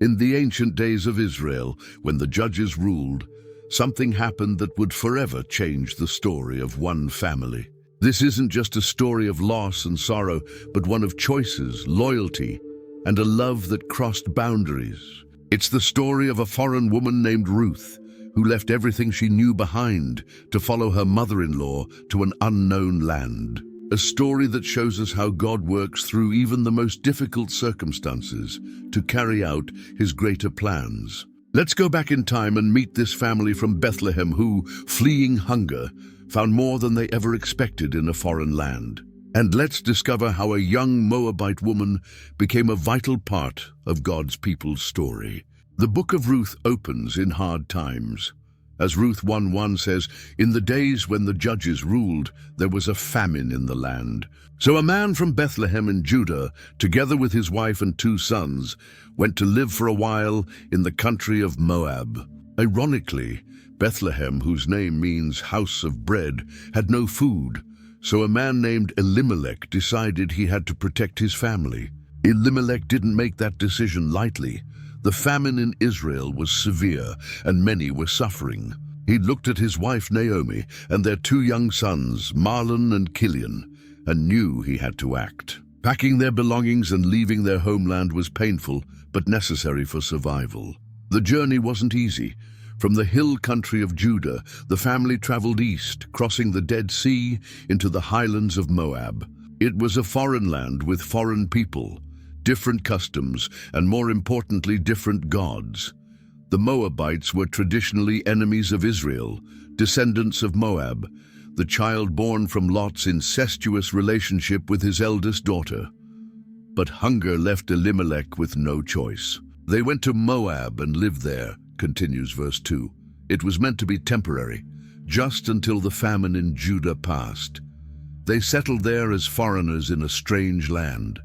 In the ancient days of Israel, when the judges ruled, something happened that would forever change the story of one family. This isn't just a story of loss and sorrow, but one of choices, loyalty, and a love that crossed boundaries. It's the story of a foreign woman named Ruth, who left everything she knew behind to follow her mother-in-law to an unknown land. A story that shows us how God works through even the most difficult circumstances to carry out his greater plans. Let's go back in time and meet this family from Bethlehem who, fleeing hunger, found more than they ever expected in a foreign land. And let's discover how a young Moabite woman became a vital part of God's people's story. The book of Ruth opens in hard times. As Ruth 1:1 says, "In the days when the judges ruled, there was a famine in the land. So a man from Bethlehem in Judah, together with his wife and 2 sons, went to live for a while in the country of Moab." Ironically, Bethlehem, whose name means house of bread, had no food, so a man named Elimelech decided he had to protect his family. Elimelech didn't make that decision lightly. The famine in Israel was severe, and many were suffering. He looked at his wife Naomi and their 2 young sons, Mahlon and Chilion, and knew he had to act. Packing their belongings and leaving their homeland was painful, but necessary for survival. The journey wasn't easy. From the hill country of Judah, the family traveled east, crossing the Dead Sea into the highlands of Moab. It was a foreign land with foreign people, different customs, and more importantly, different gods. The Moabites were traditionally enemies of Israel, descendants of Moab, the child born from Lot's incestuous relationship with his eldest daughter. But hunger left Elimelech with no choice. They went to Moab and lived there, continues verse 2. It was meant to be temporary, just until the famine in Judah passed. They settled there as foreigners in a strange land.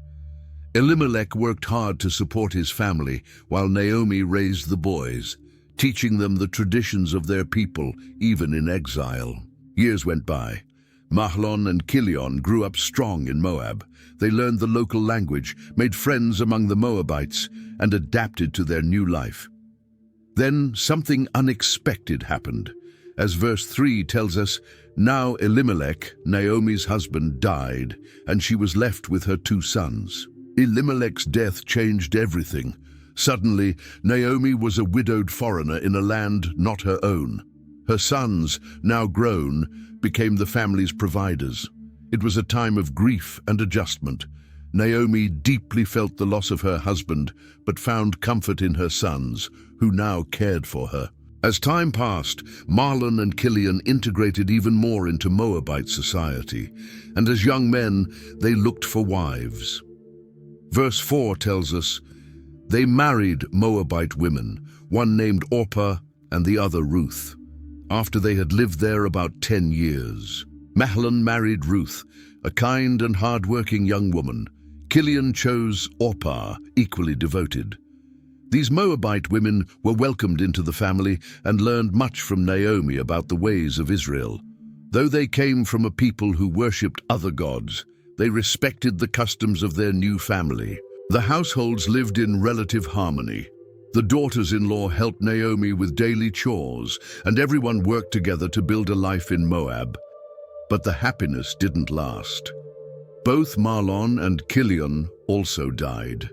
Elimelech worked hard to support his family while Naomi raised the boys, teaching them the traditions of their people, even in exile. Years went by. Mahlon and Chilion grew up strong in Moab. They learned the local language, made friends among the Moabites, and adapted to their new life. Then something unexpected happened. As verse 3 tells us, now Elimelech, Naomi's husband, died, and she was left with her 2 sons. Elimelech's death changed everything. Suddenly, Naomi was a widowed foreigner in a land not her own. Her sons, now grown, became the family's providers. It was a time of grief and adjustment. Naomi deeply felt the loss of her husband, but found comfort in her sons, who now cared for her. As time passed, Mahlon and Chilion integrated even more into Moabite society, and as young men, they looked for wives. Verse 4 tells us, they married Moabite women, one named Orpah and the other Ruth, after they had lived there about 10 years. Mahlon married Ruth, a kind and hard-working young woman. Chilion chose Orpah, equally devoted. These Moabite women were welcomed into the family and learned much from Naomi about the ways of Israel. Though they came from a people who worshipped other gods, they respected the customs of their new family. The households lived in relative harmony. The daughters-in-law helped Naomi with daily chores, and everyone worked together to build a life in Moab. But the happiness didn't last. Both Mahlon and Chilion also died,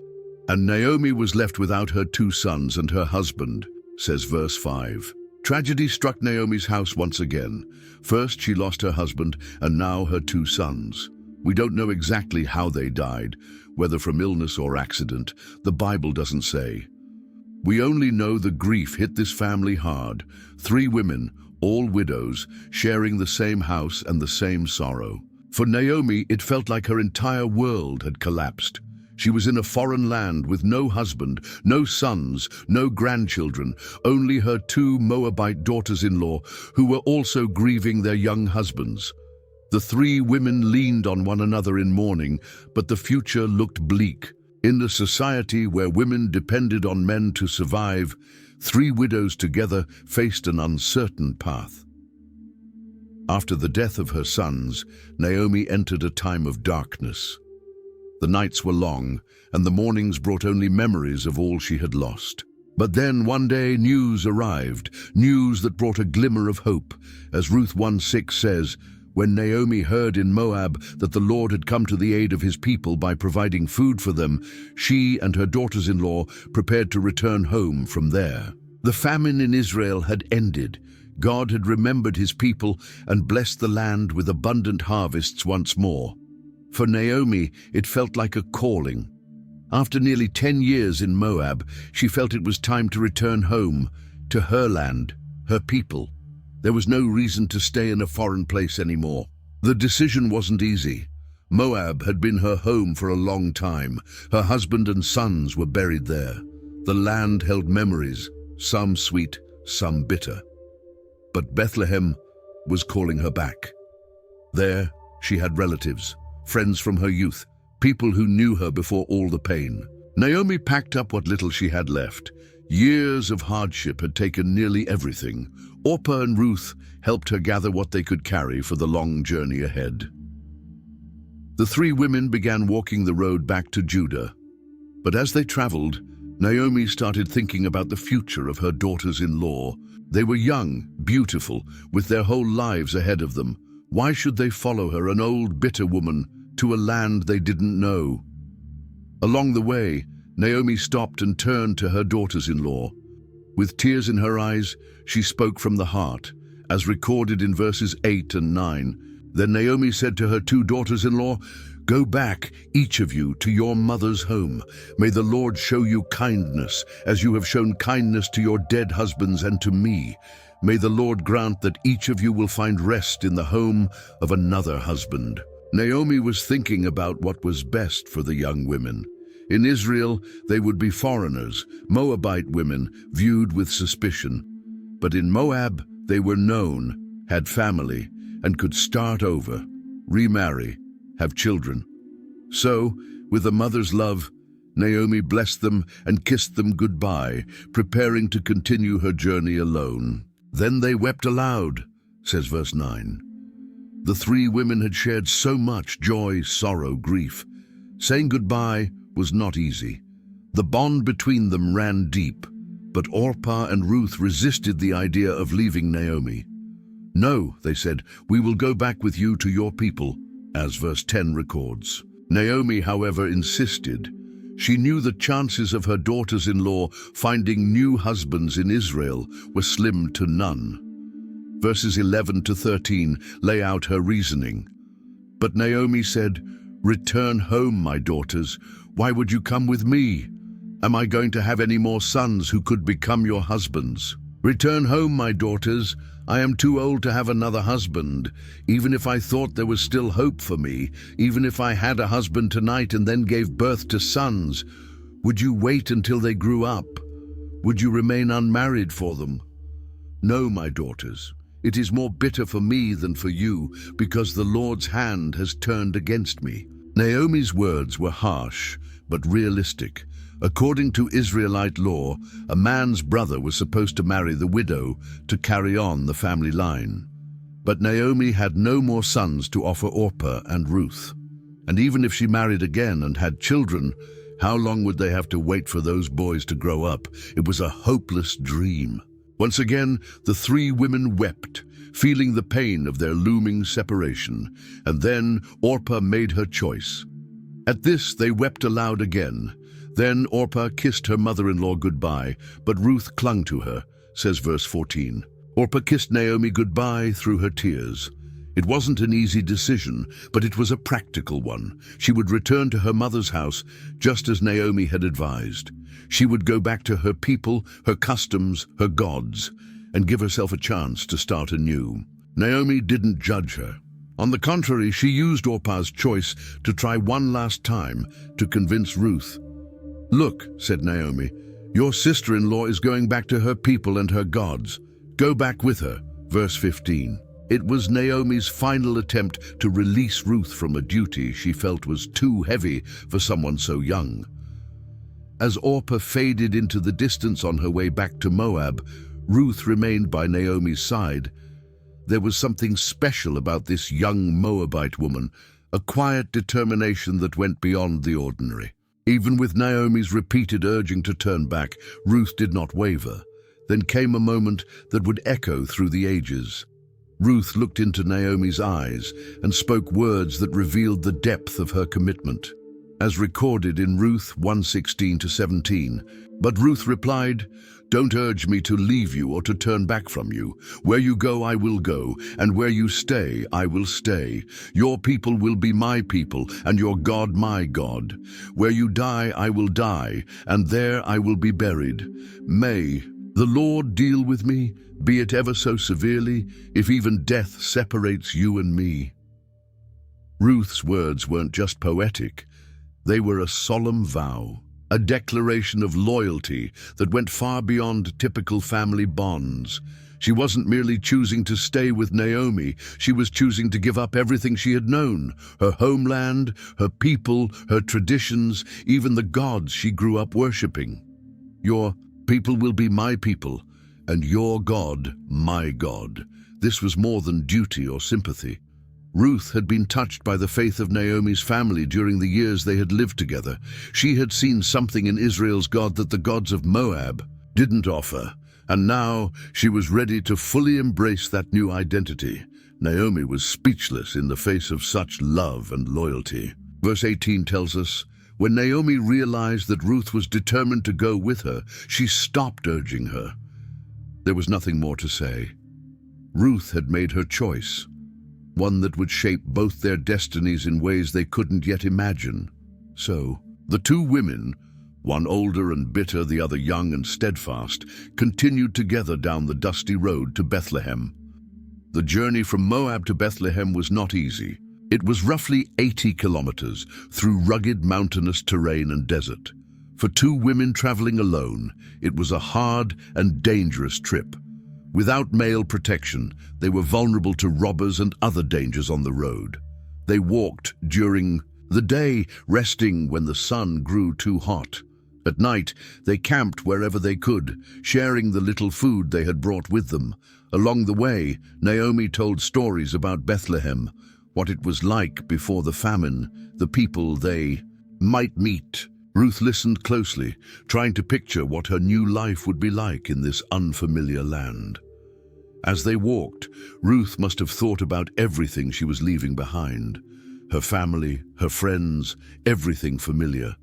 and Naomi was left without her 2 sons and her husband, says verse 5. Tragedy struck Naomi's house once again. First she lost her husband, and now her 2 sons. We don't know exactly how they died, whether from illness or accident. The Bible doesn't say. We only know the grief hit this family hard. 3 women, all widows, sharing the same house and the same sorrow. For Naomi, it felt like her entire world had collapsed. She was in a foreign land with no husband, no sons, no grandchildren, only her 2 Moabite daughters-in-law who were also grieving their young husbands. The 3 women leaned on one another in mourning, but the future looked bleak. In a society where women depended on men to survive, 3 widows together faced an uncertain path. After the death of her sons, Naomi entered a time of darkness. The nights were long, and the mornings brought only memories of all she had lost. But then one day news arrived, news that brought a glimmer of hope. As Ruth 1:6 says, when Naomi heard in Moab that the Lord had come to the aid of his people by providing food for them, she and her daughters-in-law prepared to return home from there. The famine in Israel had ended. God had remembered his people and blessed the land with abundant harvests once more. For Naomi, it felt like a calling. After nearly 10 years in Moab, she felt it was time to return home, to her land, her people. There was no reason to stay in a foreign place anymore. The decision wasn't easy. Moab had been her home for a long time. Her husband and sons were buried there. The land held memories, some sweet, some bitter. But Bethlehem was calling her back. There, she had relatives, friends from her youth, people who knew her before all the pain. Naomi packed up what little she had left. Years of hardship had taken nearly everything. Orpah and Ruth helped her gather what they could carry for the long journey ahead. The three women began walking the road back to Judah. But as they traveled, Naomi started thinking about the future of her daughters-in-law. They were young, beautiful, with their whole lives ahead of them. Why should they follow her, an old, bitter woman, to a land they didn't know? Along the way, Naomi stopped and turned to her daughters-in-law. With tears in her eyes, she spoke from the heart, as recorded in verses 8 and 9. Then Naomi said to her two daughters-in-law, "Go back, each of you, to your mother's home. May the Lord show you kindness, as you have shown kindness to your dead husbands and to me. May the Lord grant that each of you will find rest in the home of another husband." Naomi was thinking about what was best for the young women. In Israel, they would be foreigners, Moabite women, viewed with suspicion. But in Moab, they were known, had family, and could start over, remarry, have children. So, with a mother's love, Naomi blessed them and kissed them goodbye, preparing to continue her journey alone. Then they wept aloud, says verse 9. The three women had shared so much joy, sorrow, grief. Saying goodbye was not easy. The bond between them ran deep, but Orpah and Ruth resisted the idea of leaving Naomi. "No," they said, "we will go back with you to your people," as verse 10 records. Naomi, however, insisted. She knew the chances of her daughters-in-law finding new husbands in Israel were slim to none. Verses 11 to 13 lay out her reasoning. But Naomi said, "Return home, my daughters. Why would you come with me? Am I going to have any more sons who could become your husbands? Return home, my daughters. I am too old to have another husband. Even if I thought there was still hope for me, even if I had a husband tonight and then gave birth to sons, would you wait until they grew up? Would you remain unmarried for them? No, my daughters. It is more bitter for me than for you, because the Lord's hand has turned against me." Naomi's words were harsh, but realistic. According to Israelite law, a man's brother was supposed to marry the widow to carry on the family line. But Naomi had no more sons to offer Orpah and Ruth. And even if she married again and had children, how long would they have to wait for those boys to grow up? It was a hopeless dream. Once again, the three women wept, feeling the pain of their looming separation. And then Orpah made her choice. At this, they wept aloud again. Then Orpah kissed her mother-in-law goodbye, but Ruth clung to her, says verse 14. Orpah kissed Naomi goodbye through her tears. It wasn't an easy decision, but it was a practical one. She would return to her mother's house, just as Naomi had advised. She would go back to her people, her customs, her gods, and give herself a chance to start anew. Naomi didn't judge her. On the contrary, she used Orpah's choice to try one last time to convince Ruth. "Look," said Naomi, "your sister-in-law is going back to her people and her gods. Go back with her." Verse 15. It was Naomi's final attempt to release Ruth from a duty she felt was too heavy for someone so young. As Orpah faded into the distance on her way back to Moab, Ruth remained by Naomi's side. There was something special about this young Moabite woman, a quiet determination that went beyond the ordinary. Even with Naomi's repeated urging to turn back, Ruth did not waver. Then came a moment that would echo through the ages. Ruth looked into Naomi's eyes and spoke words that revealed the depth of her commitment. As recorded in Ruth 1:16-17, but Ruth replied, "Don't urge me to leave you or to turn back from you. Where you go, I will go, and where you stay, I will stay. Your people will be my people, and your God my God. Where you die, I will die, and there I will be buried. May the Lord deal with me, be it ever so severely, if even death separates you and me." Ruth's words weren't just poetic. They were a solemn vow, a declaration of loyalty that went far beyond typical family bonds. She wasn't merely choosing to stay with Naomi, she was choosing to give up everything she had known, her homeland, her people, her traditions, even the gods she grew up worshipping. Your people will be my people, and your God, my God. This was more than duty or sympathy. Ruth had been touched by the faith of Naomi's family during the years they had lived together. She had seen something in Israel's God that the gods of Moab didn't offer, and now she was ready to fully embrace that new identity. Naomi was speechless in the face of such love and loyalty. Verse 18 tells us, when Naomi realized that Ruth was determined to go with her, she stopped urging her. There was nothing more to say. Ruth had made her choice, one that would shape both their destinies in ways they couldn't yet imagine. So, the two women, one older and bitter, the other young and steadfast, continued together down the dusty road to Bethlehem. The journey from Moab to Bethlehem was not easy. It was roughly 80 kilometers through rugged mountainous terrain and desert. For two women traveling alone, it was a hard and dangerous trip. Without male protection, they were vulnerable to robbers and other dangers on the road. They walked during the day, resting when the sun grew too hot. At night, they camped wherever they could, sharing the little food they had brought with them. Along the way, Naomi told stories about Bethlehem, what it was like before the famine, the people they might meet. Ruth listened closely, trying to picture what her new life would be like in this unfamiliar land. As they walked, Ruth must have thought about everything she was leaving behind. Her family, her friends, everything familiar.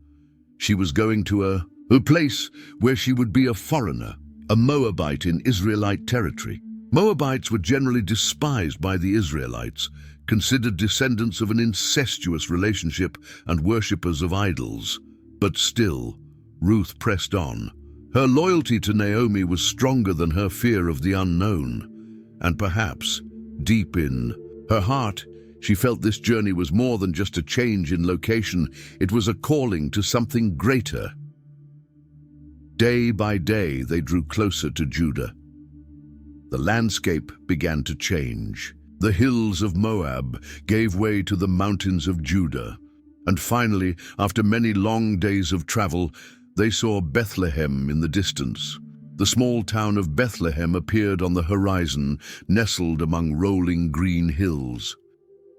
She was going to a place where she would be a foreigner, a Moabite in Israelite territory. Moabites were generally despised by the Israelites, considered descendants of an incestuous relationship and worshippers of idols. But still, Ruth pressed on. Her loyalty to Naomi was stronger than her fear of the unknown. And perhaps, deep in her heart, she felt this journey was more than just a change in location. It was a calling to something greater. Day by day, they drew closer to Judah. The landscape began to change. The hills of Moab gave way to the mountains of Judah. And finally, after many long days of travel, they saw Bethlehem in the distance. The small town of Bethlehem appeared on the horizon, nestled among rolling green hills.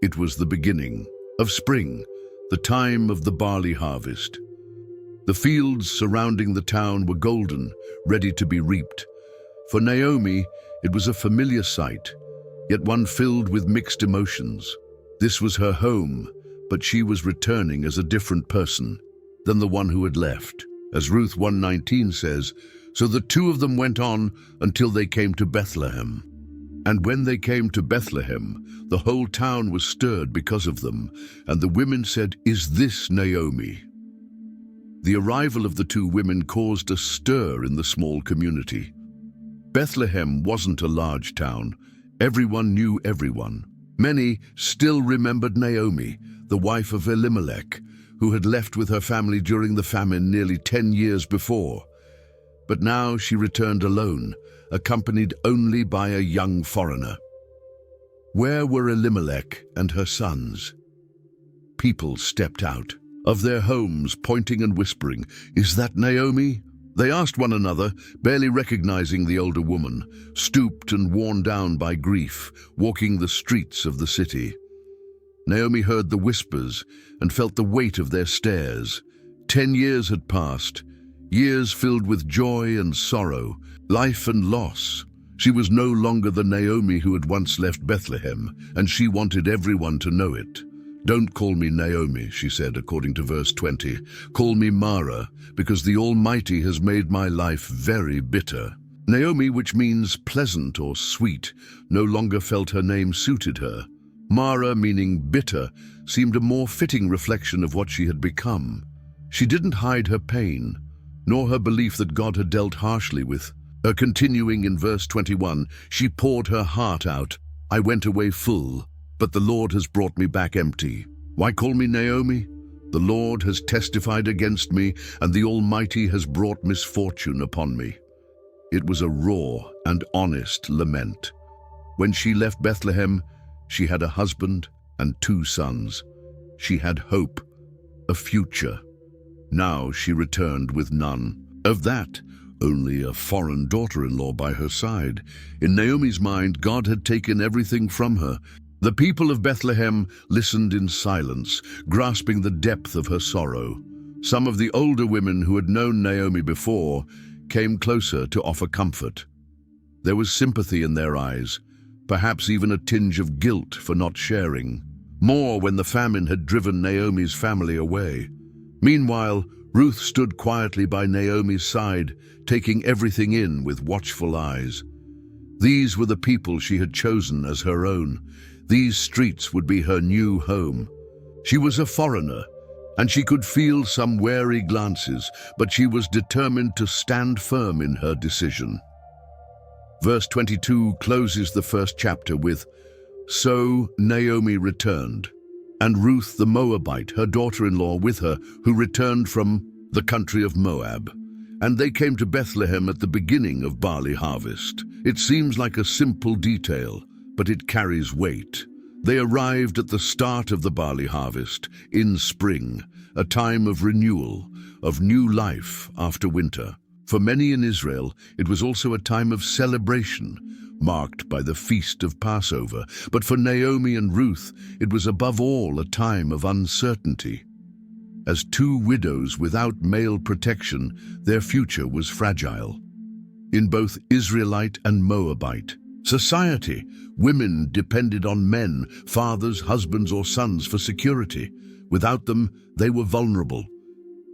It was the beginning of spring, the time of the barley harvest. The fields surrounding the town were golden, ready to be reaped. For Naomi, it was a familiar sight, yet one filled with mixed emotions. This was her home, but she was returning as a different person than the one who had left. As Ruth 1:19 says, so the two of them went on until they came to Bethlehem. And when they came to Bethlehem, the whole town was stirred because of them, and the women said, "Is this Naomi?" The arrival of the two women caused a stir in the small community. Bethlehem wasn't a large town. Everyone knew everyone. Many still remembered Naomi, the wife of Elimelech, who had left with her family during the famine nearly 10 years before. But now she returned alone, accompanied only by a young foreigner. Where were Elimelech and her sons? People stepped out of their homes, pointing and whispering, "Is that Naomi?" They asked one another, barely recognizing the older woman, stooped and worn down by grief, walking the streets of the city. Naomi heard the whispers and felt the weight of their stares. 10 years had passed, years filled with joy and sorrow, life and loss. She was no longer the Naomi who had once left Bethlehem, and she wanted everyone to know it. "Don't call me Naomi," she said, according to verse 20. "Call me Mara, because the Almighty has made my life very bitter." Naomi, which means pleasant or sweet, no longer felt her name suited her. Mara, meaning bitter, seemed a more fitting reflection of what she had become. She didn't hide her pain, nor her belief that God had dealt harshly with her. Continuing in verse 21, she poured her heart out. "I went away full, but the Lord has brought me back empty. Why call me Naomi? The Lord has testified against me, and the Almighty has brought misfortune upon me." It was a raw and honest lament. When she left Bethlehem, she had a husband and 2 sons. She had hope, a future. Now she returned with none. Of that, only a foreign daughter-in-law by her side. In Naomi's mind, God had taken everything from her. The people of Bethlehem listened in silence, grasping the depth of her sorrow. Some of the older women who had known Naomi before came closer to offer comfort. There was sympathy in their eyes, perhaps even a tinge of guilt for not sharing. More when the famine had driven Naomi's family away. Meanwhile, Ruth stood quietly by Naomi's side, taking everything in with watchful eyes. These were the people she had chosen as her own. These streets would be her new home. She was a foreigner, and she could feel some wary glances, but she was determined to stand firm in her decision. Verse 22 closes the first chapter with, "So Naomi returned, and Ruth the Moabite, her daughter-in-law, with her, who returned from the country of Moab. And they came to Bethlehem at the beginning of barley harvest." It seems like a simple detail, but it carries weight. They arrived at the start of the barley harvest, in spring, a time of renewal, of new life after winter. For many in Israel, it was also a time of celebration, marked by the feast of Passover. But for Naomi and Ruth, it was above all a time of uncertainty. As 2 widows without male protection, their future was fragile. In both Israelite and Moabite society, women depended on men, fathers, husbands, or sons for security. Without them, they were vulnerable.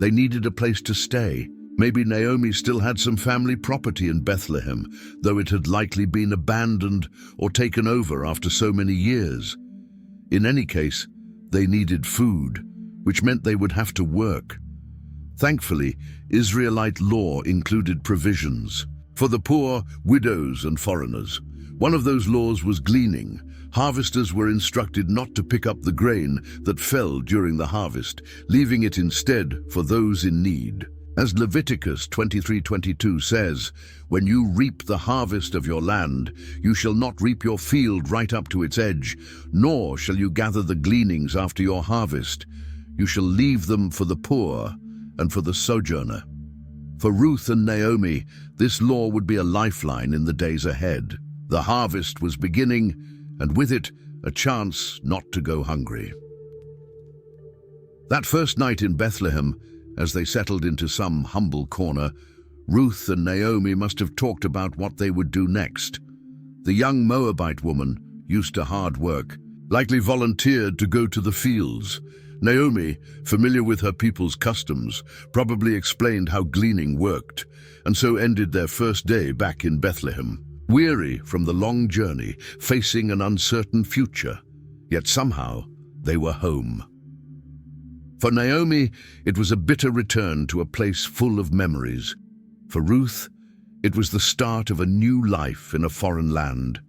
They needed a place to stay. Maybe Naomi still had some family property in Bethlehem, though it had likely been abandoned or taken over after so many years. In any case, they needed food, which meant they would have to work. Thankfully, Israelite law included provisions for the poor, widows, and foreigners. One of those laws was gleaning. Harvesters were instructed not to pick up the grain that fell during the harvest, leaving it instead for those in need. As Leviticus 23:22 says, "When you reap the harvest of your land, you shall not reap your field right up to its edge, nor shall you gather the gleanings after your harvest. You shall leave them for the poor and for the sojourner." For Ruth and Naomi, this law would be a lifeline in the days ahead. The harvest was beginning, and with it, a chance not to go hungry. That first night in Bethlehem, as they settled into some humble corner, Ruth and Naomi must have talked about what they would do next. The young Moabite woman, used to hard work, likely volunteered to go to the fields. Naomi, familiar with her people's customs, probably explained how gleaning worked, and so ended their first day back in Bethlehem. Weary from the long journey, facing an uncertain future, yet somehow they were home. For Naomi, it was a bitter return to a place full of memories. For Ruth, it was the start of a new life in a foreign land,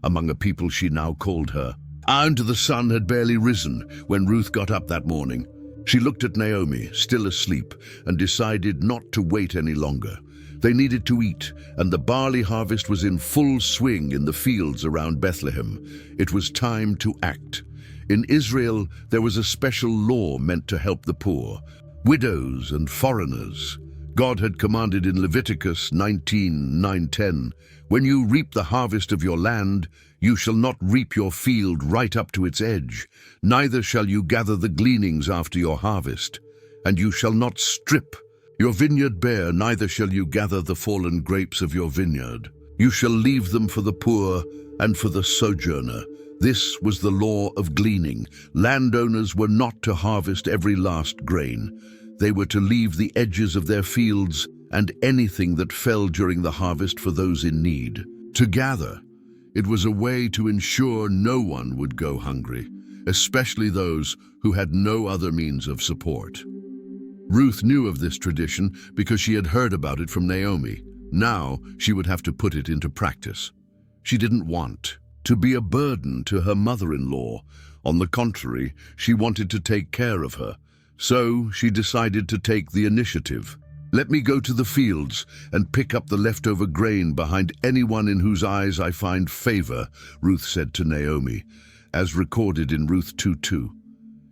among a people she now called her. And the sun had barely risen when Ruth got up that morning. She looked at Naomi, still asleep, and decided not to wait any longer. They needed to eat, and the barley harvest was in full swing in the fields around Bethlehem. It was time to act. In Israel, there was a special law meant to help the poor. Widows and foreigners God had commanded in Leviticus 19:9-10, "When you reap the harvest of your land, you shall not reap your field right up to its edge, neither shall you gather the gleanings after your harvest, and you shall not strip your vineyard bare, neither shall you gather the fallen grapes of your vineyard. You shall leave them for the poor and for the sojourner." This was the law of gleaning. Landowners were not to harvest every last grain. They were to leave the edges of their fields and anything that fell during the harvest for those in need. To gather, it was a way to ensure no one would go hungry, especially those who had no other means of support. Ruth knew of this tradition because she had heard about it from Naomi. Now she would have to put it into practice. She didn't want to be a burden to her mother-in-law. On the contrary, she wanted to take care of her. So she decided to take the initiative. "Let me go to the fields and pick up the leftover grain behind anyone in whose eyes I find favor," Ruth said to Naomi, as recorded in Ruth 2:2.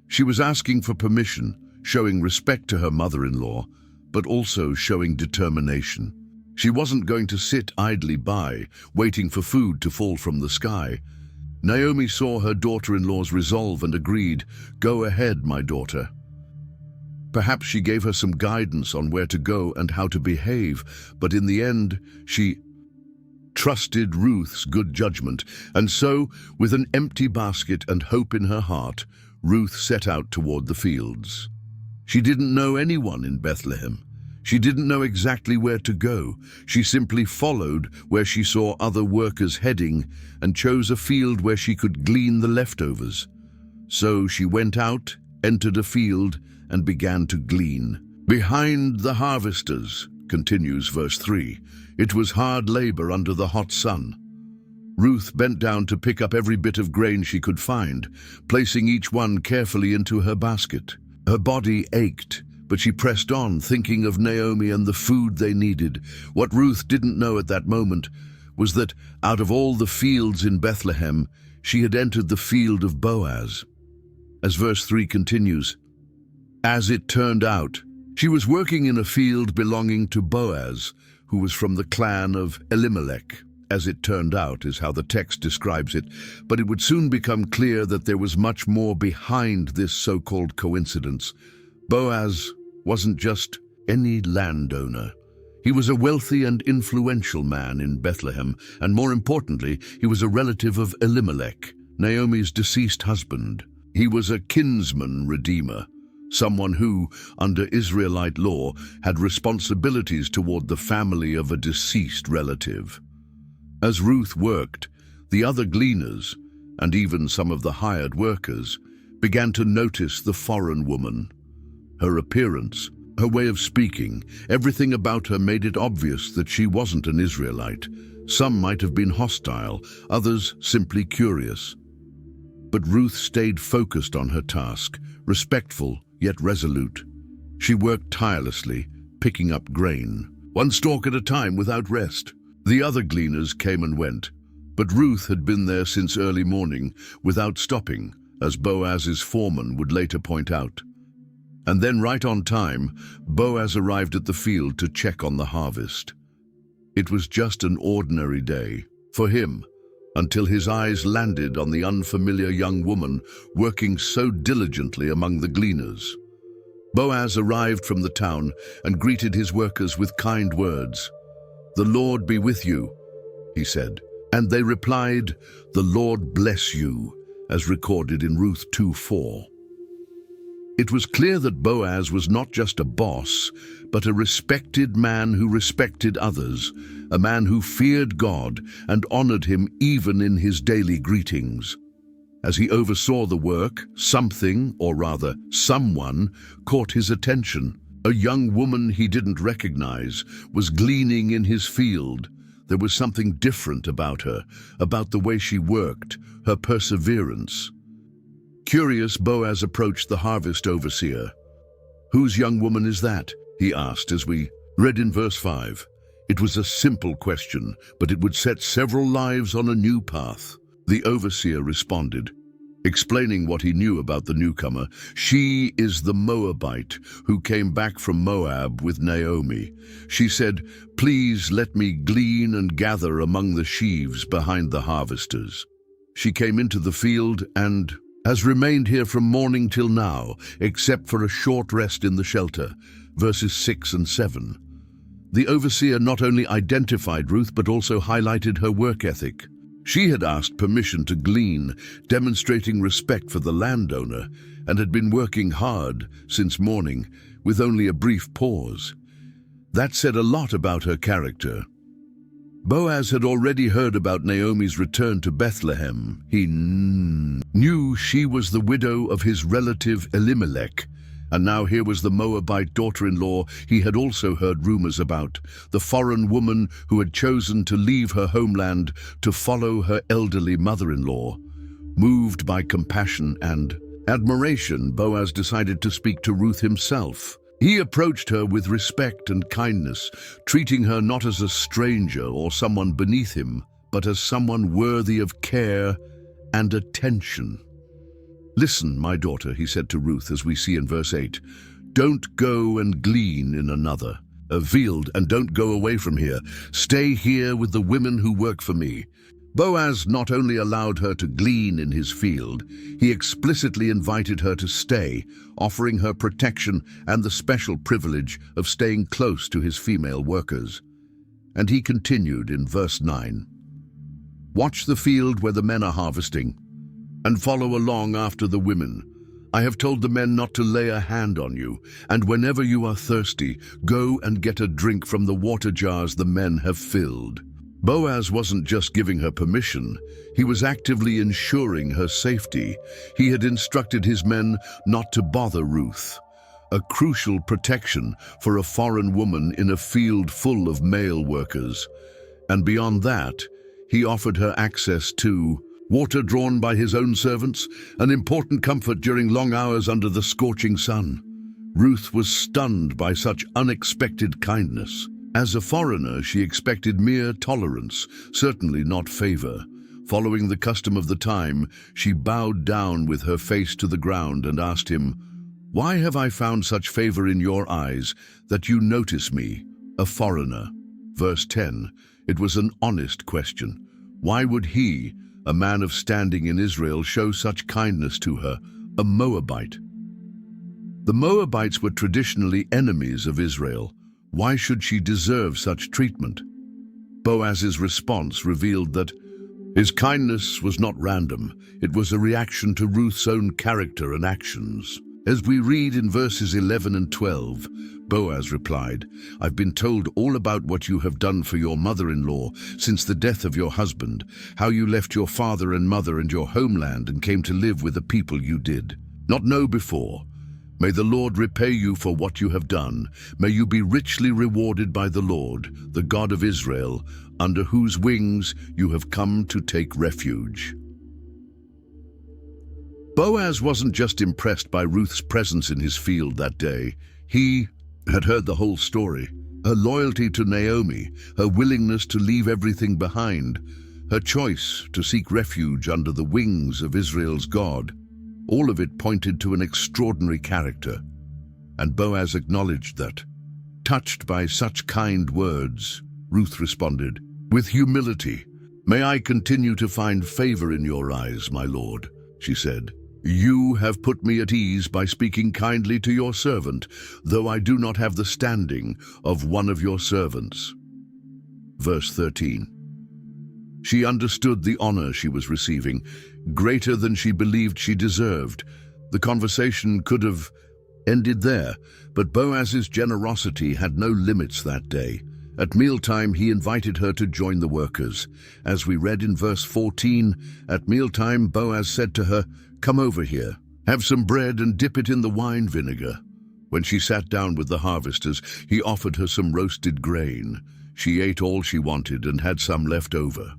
She was asking for permission, showing respect to her mother-in-law, but also showing determination. She wasn't going to sit idly by, waiting for food to fall from the sky. Naomi saw her daughter-in-law's resolve and agreed, "Go ahead, my daughter." Perhaps she gave her some guidance on where to go and how to behave, but in the end, she trusted Ruth's good judgment. And so, with an empty basket and hope in her heart, Ruth set out toward the fields. She didn't know anyone in Bethlehem. She didn't know exactly where to go. She simply followed where she saw other workers heading and chose a field where she could glean the leftovers. So she went out, entered a field, and began to glean. "Behind the harvesters," continues verse 3, "it was hard labor under the hot sun." Ruth bent down to pick up every bit of grain she could find, placing each one carefully into her basket. Her body ached, but she pressed on, thinking of Naomi and the food they needed. What Ruth didn't know at that moment was that out of all the fields in Bethlehem, she had entered the field of Boaz. As verse 3 continues, "As it turned out, she was working in a field belonging to Boaz, who was from the clan of Elimelech." As it turned out is how the text describes it, but it would soon become clear that there was much more behind this so-called coincidence. Boaz wasn't just any landowner. He was a wealthy and influential man in Bethlehem, and more importantly, he was a relative of Elimelech, Naomi's deceased husband. He was a kinsman redeemer, someone who, under Israelite law, had responsibilities toward the family of a deceased relative. As Ruth worked, the other gleaners, and even some of the hired workers, began to notice the foreign woman. Her appearance, her way of speaking, everything about her made it obvious that she wasn't an Israelite. Some might have been hostile, others simply curious. But Ruth stayed focused on her task, respectful yet resolute. She worked tirelessly, picking up grain, one stalk at a time without rest. The other gleaners came and went, but Ruth had been there since early morning, without stopping, as Boaz's foreman would later point out. And then right on time, Boaz arrived at the field to check on the harvest. It was just an ordinary day for him, until his eyes landed on the unfamiliar young woman working so diligently among the gleaners. Boaz arrived from the town and greeted his workers with kind words. "The Lord be with you," he said. And they replied, "The Lord bless you," as recorded in Ruth 2:4. It was clear that Boaz was not just a boss, but a respected man who respected others, a man who feared God and honored him even in his daily greetings. As he oversaw the work, something, or rather someone, caught his attention. A young woman he didn't recognize was gleaning in his field. There was something different about her, about the way she worked, her perseverance. Curious, Boaz approached the harvest overseer. "Whose young woman is that?" he asked as we read in verse 5. It was a simple question, but it would set several lives on a new path. The overseer responded, explaining what he knew about the newcomer. "She is the Moabite who came back from Moab with Naomi. She said, 'Please let me glean and gather among the sheaves behind the harvesters.' She came into the field and has remained here from morning till now, except for a short rest in the shelter." Verses 6 and 7. The overseer not only identified Ruth but also highlighted her work ethic. She had asked permission to glean, demonstrating respect for the landowner, and had been working hard since morning, with only a brief pause. That said a lot about her character. Boaz had already heard about Naomi's return to Bethlehem. He knew she was the widow of his relative Elimelech, and now here was the Moabite daughter-in-law he had also heard rumors about, the foreign woman who had chosen to leave her homeland to follow her elderly mother-in-law. Moved by compassion and admiration, Boaz decided to speak to Ruth himself. He approached her with respect and kindness, treating her not as a stranger or someone beneath him, but as someone worthy of care and attention. "Listen, my daughter," he said to Ruth, as we see in verse 8, "don't go and glean in another field, and don't go away from here. Stay here with the women who work for me." Boaz not only allowed her to glean in his field, he explicitly invited her to stay, offering her protection and the special privilege of staying close to his female workers. And he continued in verse 9, "Watch the field where the men are harvesting, and follow along after the women. I have told the men not to lay a hand on you, and whenever you are thirsty, go and get a drink from the water jars the men have filled." Boaz wasn't just giving her permission, he was actively ensuring her safety. He had instructed his men not to bother Ruth, a crucial protection for a foreign woman in a field full of male workers. And beyond that, he offered her access to water drawn by his own servants, an important comfort during long hours under the scorching sun. Ruth was stunned by such unexpected kindness. As a foreigner, she expected mere tolerance, certainly not favor. Following the custom of the time, she bowed down with her face to the ground and asked him, "Why have I found such favor in your eyes that you notice me, a foreigner?" Verse 10. It was an honest question. Why would he, a man of standing in Israel, show such kindness to her, a Moabite? The Moabites were traditionally enemies of Israel. Why should she deserve such treatment? Boaz's response revealed that his kindness was not random. It was a reaction to Ruth's own character and actions. As we read in verses 11 and 12, Boaz replied, "I've been told all about what you have done for your mother-in-law since the death of your husband, how you left your father and mother and your homeland and came to live with a people you did not know before. May the Lord repay you for what you have done. May you be richly rewarded by the Lord, the God of Israel, under whose wings you have come to take refuge." Boaz wasn't just impressed by Ruth's presence in his field that day. He had heard the whole story. Her loyalty to Naomi, her willingness to leave everything behind, her choice to seek refuge under the wings of Israel's God. All of it pointed to an extraordinary character. And Boaz acknowledged that. Touched by such kind words, Ruth responded, with humility, "May I continue to find favor in your eyes, my lord," she said. "You have put me at ease by speaking kindly to your servant, though I do not have the standing of one of your servants." Verse 13. She understood the honor she was receiving, greater than she believed she deserved. The conversation could have ended there, but Boaz's generosity had no limits that day. At mealtime, he invited her to join the workers. As we read in verse 14, at mealtime, Boaz said to her, "Come over here, have some bread and dip it in the wine vinegar." When she sat down with the harvesters, he offered her some roasted grain. She ate all she wanted and had some left over.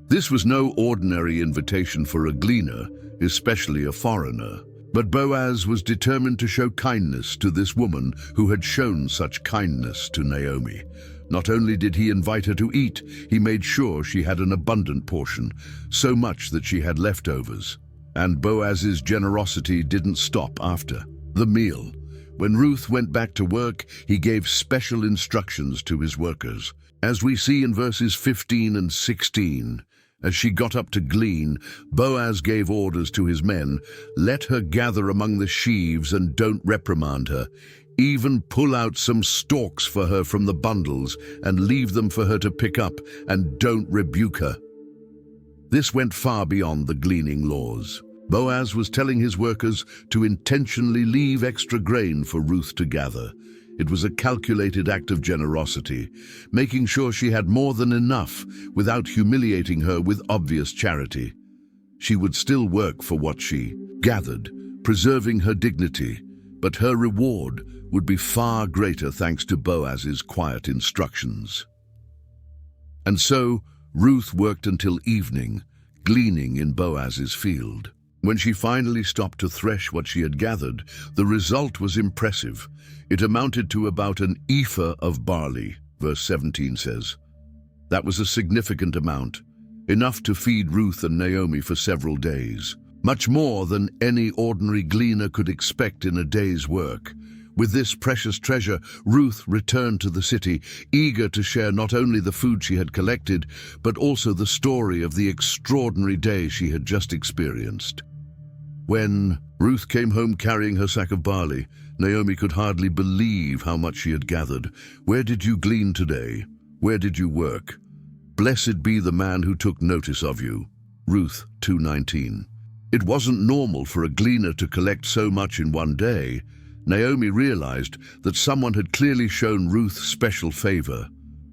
This was no ordinary invitation for a gleaner, especially a foreigner. But Boaz was determined to show kindness to this woman who had shown such kindness to Naomi. Not only did he invite her to eat, he made sure she had an abundant portion, so much that she had leftovers. And Boaz's generosity didn't stop after the meal. When Ruth went back to work, he gave special instructions to his workers. As we see in verses 15 and 16, as she got up to glean, Boaz gave orders to his men, "Let her gather among the sheaves and don't reprimand her. Even pull out some stalks for her from the bundles and leave them for her to pick up, and don't rebuke her." This went far beyond the gleaning laws. Boaz was telling his workers to intentionally leave extra grain for Ruth to gather. It was a calculated act of generosity, making sure she had more than enough without humiliating her with obvious charity. She would still work for what she gathered, preserving her dignity, but her reward would be far greater thanks to Boaz's quiet instructions. And so Ruth worked until evening, gleaning in Boaz's field. When she finally stopped to thresh what she had gathered, the result was impressive. It amounted to about an ephah of barley, verse 17 says. That was a significant amount, enough to feed Ruth and Naomi for several days, much more than any ordinary gleaner could expect in a day's work. With this precious treasure, Ruth returned to the city, eager to share not only the food she had collected, but also the story of the extraordinary day she had just experienced. When Ruth came home carrying her sack of barley, Naomi could hardly believe how much she had gathered. "Where did you glean today? Where did you work? Blessed be the man who took notice of you." Ruth 2:19. It wasn't normal for a gleaner to collect so much in one day. Naomi realized that someone had clearly shown Ruth special favor.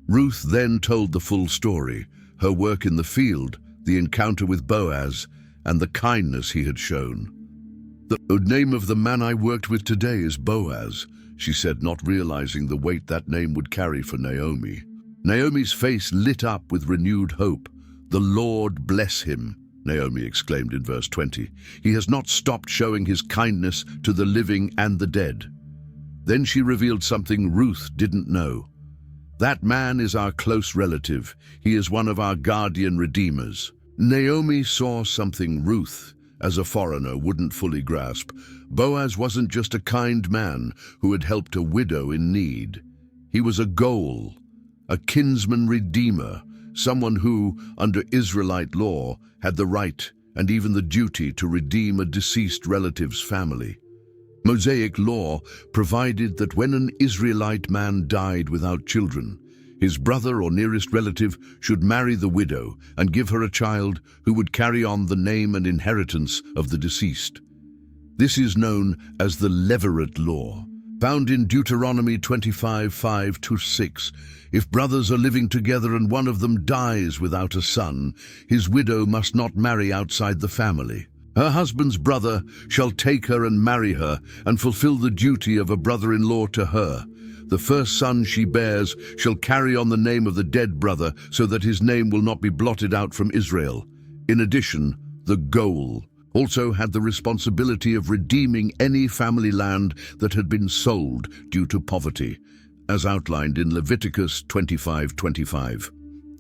Ruth then told the full story, her work in the field, the encounter with Boaz, and the kindness he had shown. "The name of the man I worked with today is Boaz," she said, not realizing the weight that name would carry for Naomi. Naomi's face lit up with renewed hope. "The Lord bless him," Naomi exclaimed in verse 20. "He has not stopped showing his kindness to the living and the dead." Then she revealed something Ruth didn't know. "That man is our close relative. He is one of our guardian redeemers." Naomi saw something Ruth, as a foreigner, wouldn't fully grasp. Boaz wasn't just a kind man who had helped a widow in need. He was a goal, a kinsman redeemer, someone who, under Israelite law, had the right and even the duty to redeem a deceased relative's family. Mosaic law provided that when an Israelite man died without children, his brother or nearest relative should marry the widow and give her a child who would carry on the name and inheritance of the deceased. This is known as the Levirate law, found in Deuteronomy 25:5-6. If brothers are living together and one of them dies without a son, his widow must not marry outside the family. Her husband's brother shall take her and marry her and fulfill the duty of a brother-in-law to her. The first son she bears shall carry on the name of the dead brother so that his name will not be blotted out from Israel. In addition, the goal also had the responsibility of redeeming any family land that had been sold due to poverty, as outlined in Leviticus 25:25.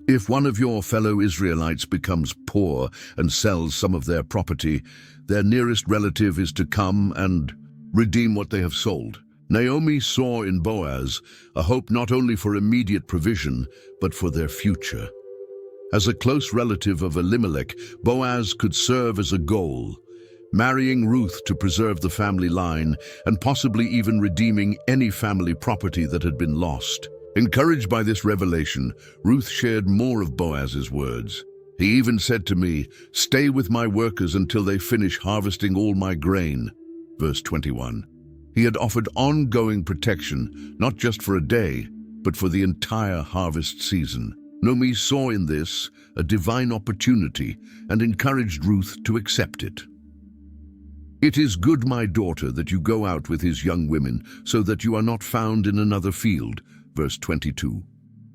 If one of your fellow Israelites becomes poor and sells some of their property, their nearest relative is to come and redeem what they have sold. Naomi saw in Boaz a hope not only for immediate provision, but for their future. As a close relative of Elimelech, Boaz could serve as a goal, marrying Ruth to preserve the family line and possibly even redeeming any family property that had been lost. Encouraged by this revelation, Ruth shared more of Boaz's words. "He even said to me, 'Stay with my workers until they finish harvesting all my grain.'" Verse 21. He had offered ongoing protection, not just for a day, but for the entire harvest season. Naomi saw in this a divine opportunity and encouraged Ruth to accept it. "It is good, my daughter, that you go out with his young women, so that you are not found in another field." Verse 22.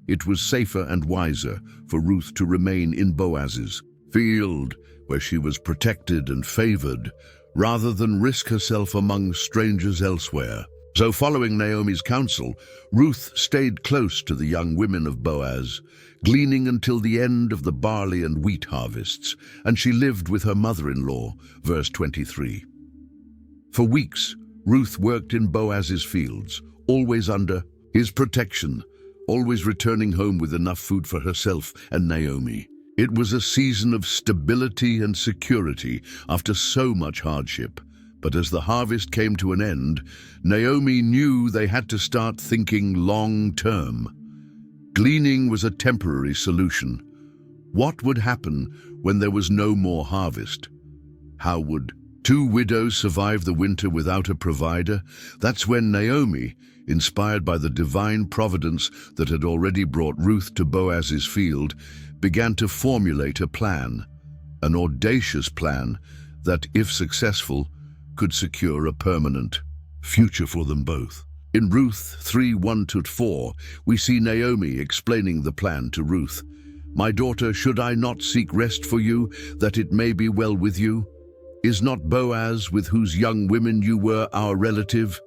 It was safer and wiser for Ruth to remain in Boaz's field, where she was protected and favored, rather than risk herself among strangers elsewhere. So following Naomi's counsel, Ruth stayed close to the young women of Boaz, gleaning until the end of the barley and wheat harvests, and she lived with her mother-in-law, verse 23. For weeks, Ruth worked in Boaz's fields, always under his protection, always returning home with enough food for herself and Naomi. It was a season of stability and security after so much hardship. But as the harvest came to an end, Naomi knew they had to start thinking long-term. Gleaning was a temporary solution. What would happen when there was no more harvest? How would two widows survive the winter without a provider? That's when Naomi, inspired by the divine providence that had already brought Ruth to Boaz's field, began to formulate a plan, an audacious plan that, if successful, could secure a permanent future for them both. In Ruth 3:1-4, we see Naomi explaining the plan to Ruth. "My daughter, should I not seek rest for you, that it may be well with you? Is not Boaz, with whose young women you were, our relative?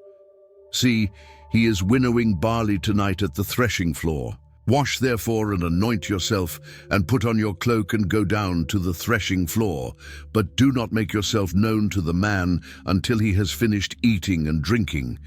See, he is winnowing barley tonight at the threshing floor. Wash therefore and anoint yourself, and put on your cloak and go down to the threshing floor. But do not make yourself known to the man until he has finished eating and drinking.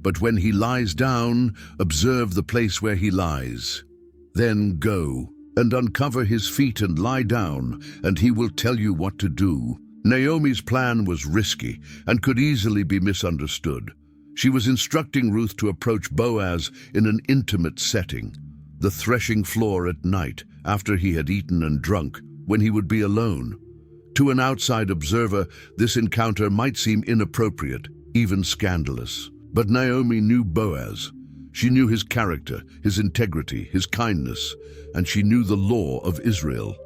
But when he lies down, observe the place where he lies. Then go and uncover his feet and lie down, and he will tell you what to do." Naomi's plan was risky and could easily be misunderstood. She was instructing Ruth to approach Boaz in an intimate setting, the threshing floor at night, after he had eaten and drunk, when he would be alone. To an outside observer, this encounter might seem inappropriate, even scandalous. But Naomi knew Boaz. She knew his character, his integrity, his kindness, and she knew the law of Israel.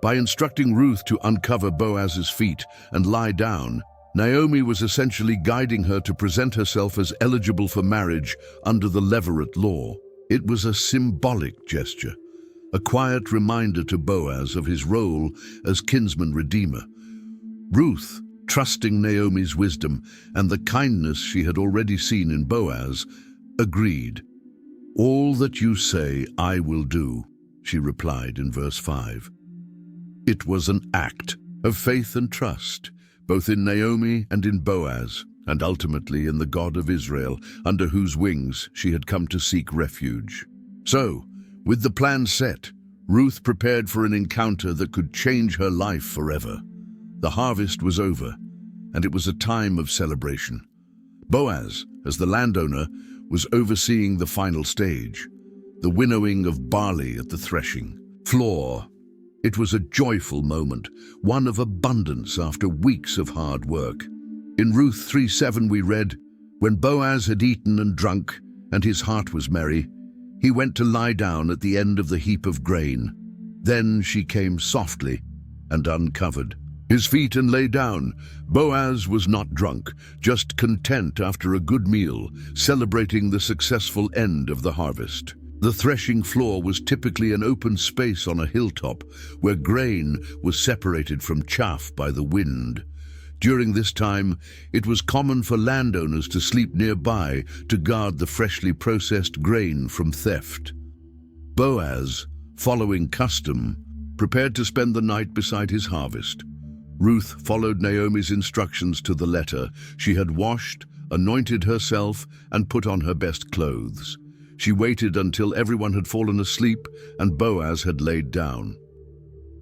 By instructing Ruth to uncover Boaz's feet and lie down, Naomi was essentially guiding her to present herself as eligible for marriage under the Levirate law. It was a symbolic gesture, a quiet reminder to Boaz of his role as kinsman redeemer. Ruth, trusting Naomi's wisdom and the kindness she had already seen in Boaz, agreed. "All that you say, I will do," she replied in verse 5. It was an act of faith and trust, both in Naomi and in Boaz, and ultimately in the God of Israel, under whose wings she had come to seek refuge. So, with the plan set, Ruth prepared for an encounter that could change her life forever. The harvest was over, and it was a time of celebration. Boaz, as the landowner, was overseeing the final stage, the winnowing of barley at the threshing floor. It was a joyful moment, one of abundance after weeks of hard work. In Ruth 3:7 we read, "When Boaz had eaten and drunk, and his heart was merry, he went to lie down at the end of the heap of grain. Then she came softly and uncovered his feet and lay down." Boaz was not drunk, just content after a good meal, celebrating the successful end of the harvest. The threshing floor was typically an open space on a hilltop where grain was separated from chaff by the wind. During this time, it was common for landowners to sleep nearby to guard the freshly processed grain from theft. Boaz, following custom, prepared to spend the night beside his harvest. Ruth followed Naomi's instructions to the letter. She had washed, anointed herself, and put on her best clothes. She waited until everyone had fallen asleep and Boaz had laid down.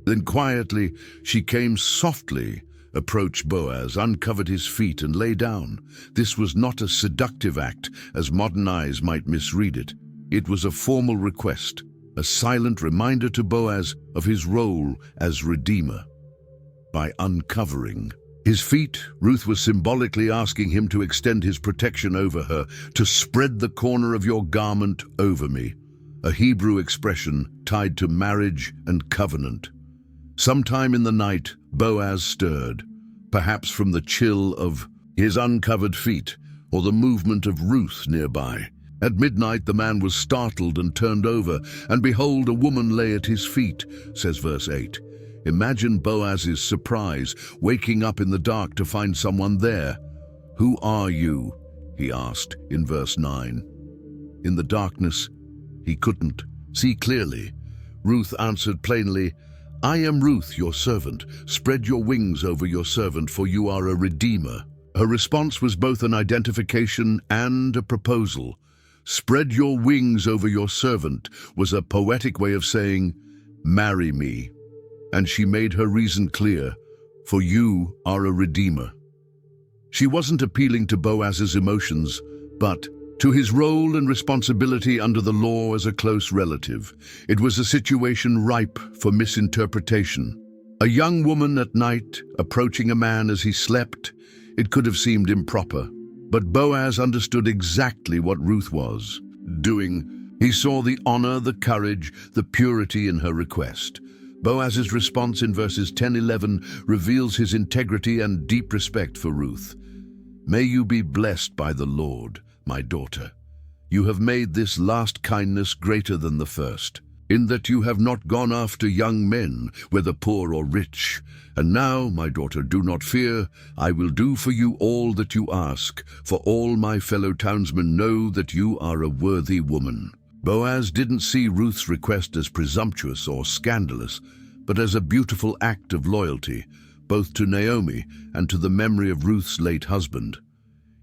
Then quietly, she came softly, approached Boaz, uncovered his feet, and lay down. This was not a seductive act, as modern eyes might misread it. It was a formal request, a silent reminder to Boaz of his role as redeemer. By uncovering his feet, Ruth was symbolically asking him to extend his protection over her, to spread the corner of your garment over me, a Hebrew expression tied to marriage and covenant. Sometime in the night, Boaz stirred, perhaps from the chill of his uncovered feet or the movement of Ruth nearby. At midnight, the man was startled and turned over, and behold, a woman lay at his feet, says verse 8. Imagine Boaz's surprise, waking up in the dark to find someone there. "Who are you?" he asked in verse 9. In the darkness, he couldn't see clearly. Ruth answered plainly, I am Ruth, your servant. Spread your wings over your servant, for you are a redeemer. Her response was both an identification and a proposal. Spread your wings over your servant was a poetic way of saying, marry me. And she made her reason clear, for you are a redeemer. She wasn't appealing to Boaz's emotions, but to his role and responsibility under the law as a close relative. It was a situation ripe for misinterpretation. A young woman at night approaching a man as he slept, it could have seemed improper. But Boaz understood exactly what Ruth was doing. He saw the honor, the courage, the purity in her request. Boaz's response in verses 10-11 reveals his integrity and deep respect for Ruth. May you be blessed by the Lord, my daughter. You have made this last kindness greater than the first, in that you have not gone after young men, whether poor or rich. And now, my daughter, do not fear. I will do for you all that you ask, for all my fellow townsmen know that you are a worthy woman. Boaz didn't see Ruth's request as presumptuous or scandalous, but as a beautiful act of loyalty, both to Naomi and to the memory of Ruth's late husband.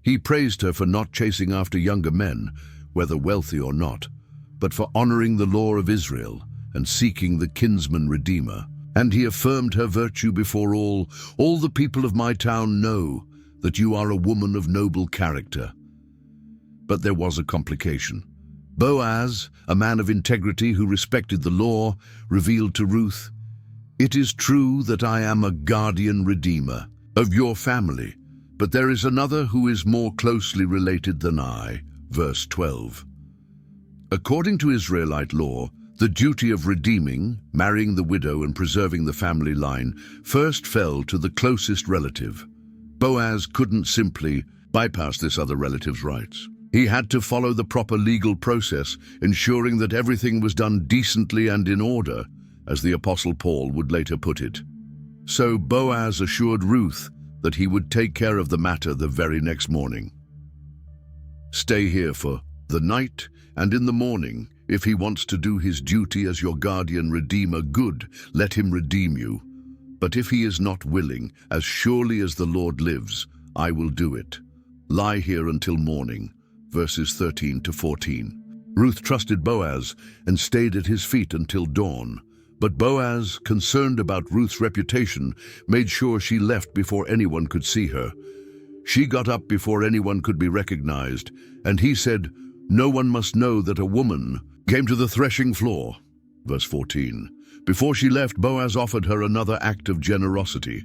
He praised her for not chasing after younger men, whether wealthy or not, but for honoring the law of Israel and seeking the kinsman redeemer. And he affirmed her virtue before all the people of my town know that you are a woman of noble character. But there was a complication. Boaz, a man of integrity who respected the law, revealed to Ruth, it is true that I am a guardian redeemer of your family, but there is another who is more closely related than I. Verse 12. According to Israelite law, the duty of redeeming, marrying the widow and preserving the family line first fell to the closest relative. Boaz couldn't simply bypass this other relative's rights. He had to follow the proper legal process, ensuring that everything was done decently and in order, as the Apostle Paul would later put it. So Boaz assured Ruth that he would take care of the matter the very next morning. Stay here for the night, and in the morning, if he wants to do his duty as your guardian redeemer, good, let him redeem you. But if he is not willing, as surely as the Lord lives, I will do it. Lie here until morning. Verses 13-14. Ruth trusted Boaz and stayed at his feet until dawn. But Boaz, concerned about Ruth's reputation, made sure she left before anyone could see her. She got up before anyone could be recognized, and he said, no one must know that a woman came to the threshing floor. Verse 14. Before she left, Boaz offered her another act of generosity.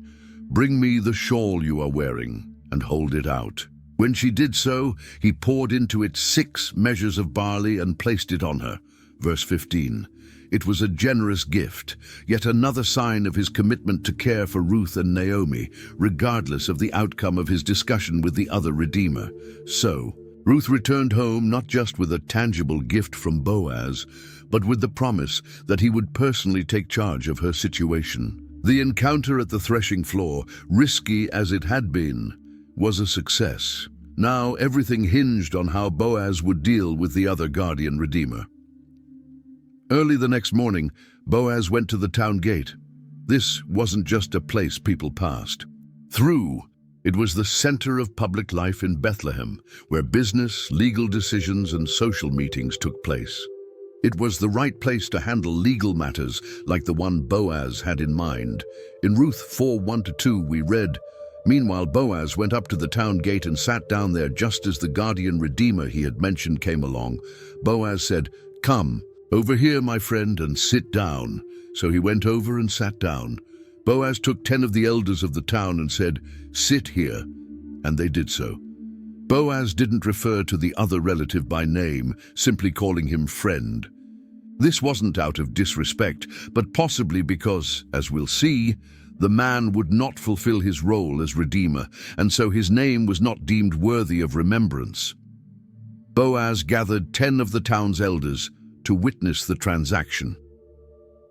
Bring me the shawl you are wearing, and hold it out. When she did so, he poured into it 6 measures of barley and placed it on her. Verse 15. It was a generous gift, yet another sign of his commitment to care for Ruth and Naomi, regardless of the outcome of his discussion with the other redeemer. So, Ruth returned home not just with a tangible gift from Boaz, but with the promise that he would personally take charge of her situation. The encounter at the threshing floor, risky as it had been, was a success. Now everything hinged on how Boaz would deal with the other guardian redeemer. Early the next morning, Boaz went to the town gate. This wasn't just a place people passed through. It was the center of public life in Bethlehem, where business, legal decisions, and social meetings took place. It was the right place to handle legal matters like the one Boaz had in mind. In Ruth 4:1-2 we read, meanwhile Boaz went up to the town gate and sat down there just as the guardian redeemer he had mentioned came along. Boaz said, "Come, over here, my friend, and sit down." So he went over and sat down. Boaz took 10 of the elders of the town and said, "Sit here," and they did so. Boaz didn't refer to the other relative by name, simply calling him friend. This wasn't out of disrespect, but possibly because, as we'll see, the man would not fulfill his role as redeemer, and so his name was not deemed worthy of remembrance. Boaz gathered 10 of the town's elders to witness the transaction.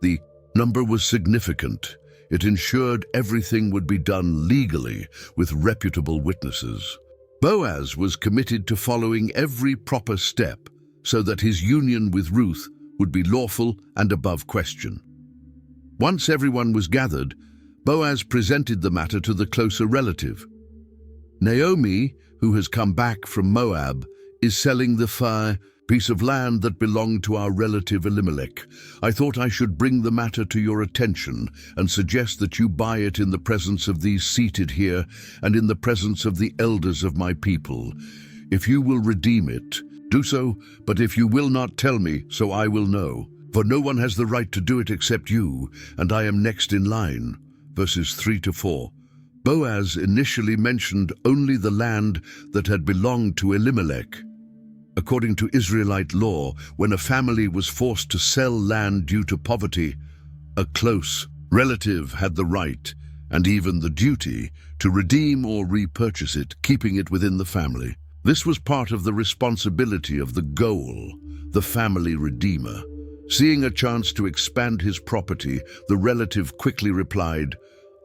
The number was significant. It ensured everything would be done legally with reputable witnesses. Boaz was committed to following every proper step so that his union with Ruth would be lawful and above question. Once everyone was gathered, Boaz presented the matter to the closer relative. Naomi, who has come back from Moab, is selling the fair piece of land that belonged to our relative Elimelech. I thought I should bring the matter to your attention and suggest that you buy it in the presence of these seated here and in the presence of the elders of my people. If you will redeem it, do so, but if you will not tell me, so I will know. For no one has the right to do it except you, and I am next in line. Verses 3-4. Boaz initially mentioned only the land that had belonged to Elimelech. According to Israelite law, when a family was forced to sell land due to poverty, a close relative had the right, and even the duty, to redeem or repurchase it, keeping it within the family. This was part of the responsibility of the goal, the family redeemer. Seeing a chance to expand his property, the relative quickly replied,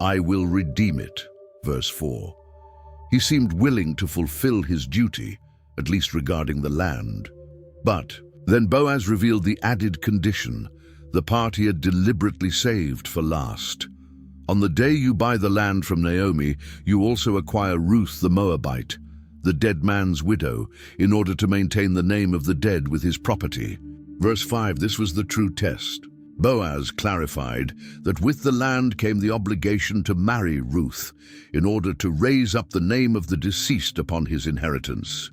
"I will redeem it." Verse 4. He seemed willing to fulfill his duty, at least regarding the land. But then Boaz revealed the added condition, the part he had deliberately saved for last. On the day you buy the land from Naomi, you also acquire Ruth the Moabite, the dead man's widow, in order to maintain the name of the dead with his property. Verse 5, this was the true test. Boaz clarified that with the land came the obligation to marry Ruth, in order to raise up the name of the deceased upon his inheritance.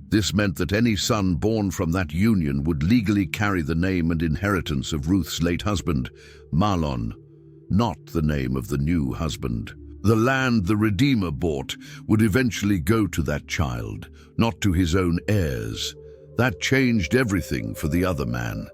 This meant that any son born from that union would legally carry the name and inheritance of Ruth's late husband, Mahlon, not the name of the new husband. The land the Redeemer bought would eventually go to that child, not to his own heirs. That changed everything for the other man.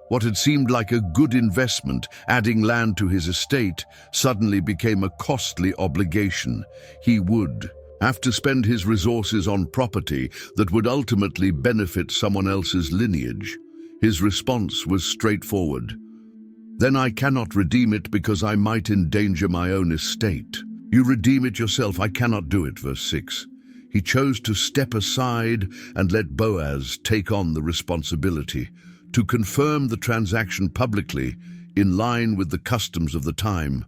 What had seemed like a good investment, adding land to his estate, suddenly became a costly obligation. He would have to spend his resources on property that would ultimately benefit someone else's lineage. His response was straightforward. Then I cannot redeem it because I might endanger my own estate. You redeem it yourself, I cannot do it. Verse 6. He chose to step aside and let Boaz take on the responsibility, to confirm the transaction publicly, in line with the customs of the time.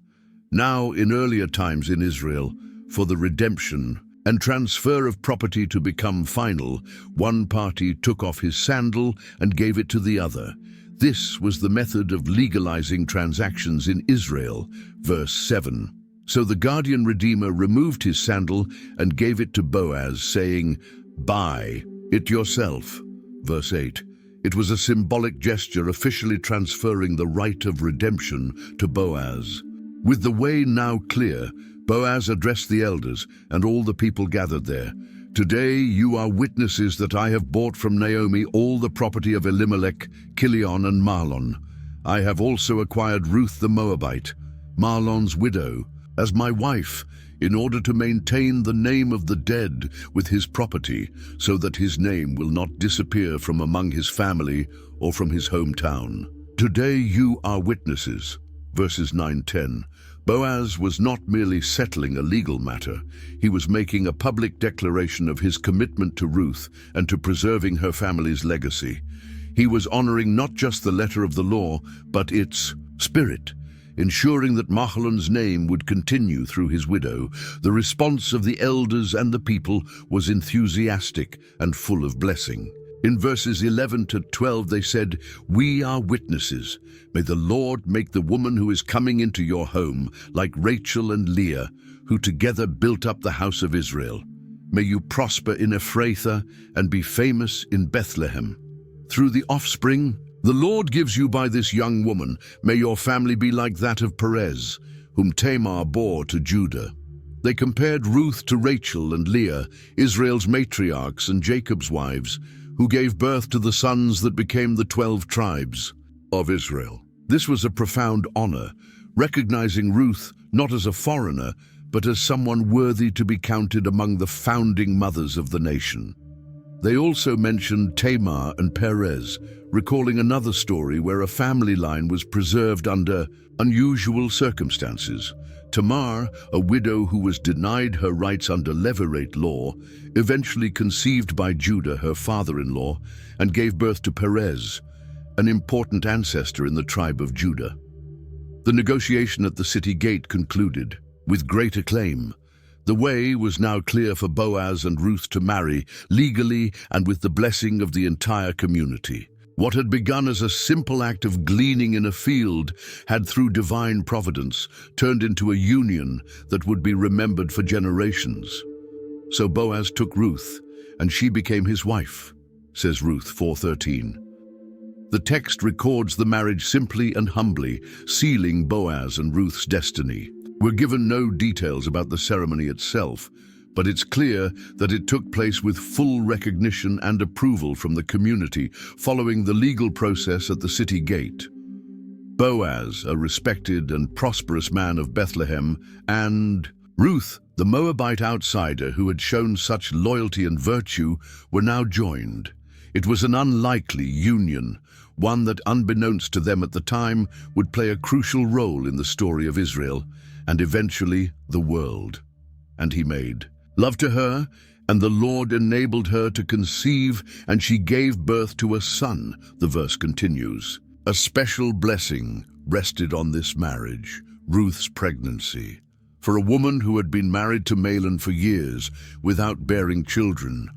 Now, in earlier times in Israel, for the redemption and transfer of property to become final, one party took off his sandal and gave it to the other. This was the method of legalizing transactions in Israel. Verse 7. So the guardian redeemer removed his sandal and gave it to Boaz, saying, "Buy it yourself." Verse 8. It was a symbolic gesture officially transferring the right of redemption to Boaz. With the way now clear, Boaz addressed the elders and all the people gathered there. "Today you are witnesses that I have bought from Naomi all the property of Elimelech, Chilion, and Mahlon. I have also acquired Ruth the Moabite, Mahlon's widow, as my wife, in order to maintain the name of the dead with his property, so that his name will not disappear from among his family or from his hometown. Today you are witnesses." Verses 9-10. Boaz was not merely settling a legal matter, he was making a public declaration of his commitment to Ruth and to preserving her family's legacy. He was honoring not just the letter of the law, but its spirit, ensuring that Mahlon's name would continue through his widow. The response of the elders and the people was enthusiastic and full of blessing. In verses 11-12 they said, "We are witnesses. May the Lord make the woman who is coming into your home like Rachel and Leah, who together built up the house of Israel. May you prosper in Ephrathah and be famous in Bethlehem. Through the offspring the Lord gives you by this young woman, may your family be like that of Perez, whom Tamar bore to Judah." They compared Ruth to Rachel and Leah, Israel's matriarchs and Jacob's wives, who gave birth to the sons that became the 12 tribes of Israel. This was a profound honor, recognizing Ruth not as a foreigner, but as someone worthy to be counted among the founding mothers of the nation. They also mentioned Tamar and Perez, recalling another story where a family line was preserved under unusual circumstances. Tamar, a widow who was denied her rights under Levirate law, eventually conceived by Judah, her father-in-law, and gave birth to Perez, an important ancestor in the tribe of Judah. The negotiation at the city gate concluded with great acclaim. The way was now clear for Boaz and Ruth to marry, legally and with the blessing of the entire community. What had begun as a simple act of gleaning in a field had, through divine providence, turned into a union that would be remembered for generations. So Boaz took Ruth, and she became his wife, says Ruth 4:13. The text records the marriage simply and humbly, sealing Boaz and Ruth's destiny. We're given no details about the ceremony itself, but it's clear that it took place with full recognition and approval from the community, following the legal process at the city gate. Boaz, a respected and prosperous man of Bethlehem, and Ruth, the Moabite outsider who had shown such loyalty and virtue, were now joined. It was an unlikely union, one that, unbeknownst to them at the time, would play a crucial role in the story of Israel, and eventually the world. And he made love to her, and the Lord enabled her to conceive, and she gave birth to a son, the verse continues. A special blessing rested on this marriage, Ruth's pregnancy. For a woman who had been married to Mahlon for years without bearing children,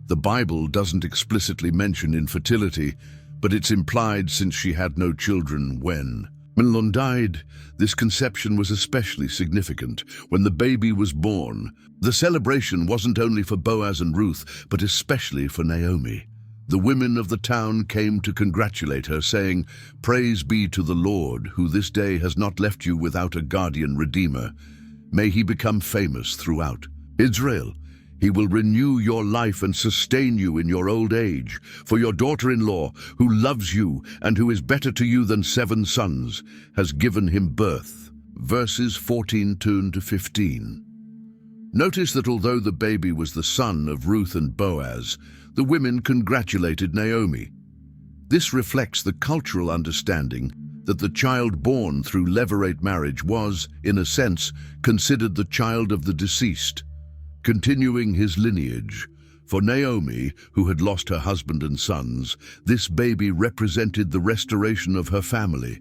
the Bible doesn't explicitly mention infertility, but it's implied since she had no children when Mahlon died. This conception was especially significant. When the baby was born, the celebration wasn't only for Boaz and Ruth, but especially for Naomi. The women of the town came to congratulate her, saying, "Praise be to the Lord, who this day has not left you without a guardian redeemer. May he become famous throughout Israel. He will renew your life and sustain you in your old age. For your daughter-in-law, who loves you and who is better to you than 7 sons, has given him birth." Verses 14-15. Notice that although the baby was the son of Ruth and Boaz, the women congratulated Naomi. This reflects the cultural understanding that the child born through levirate marriage was, in a sense, considered the child of the deceased, continuing his lineage. For Naomi, who had lost her husband and sons, this baby represented the restoration of her family.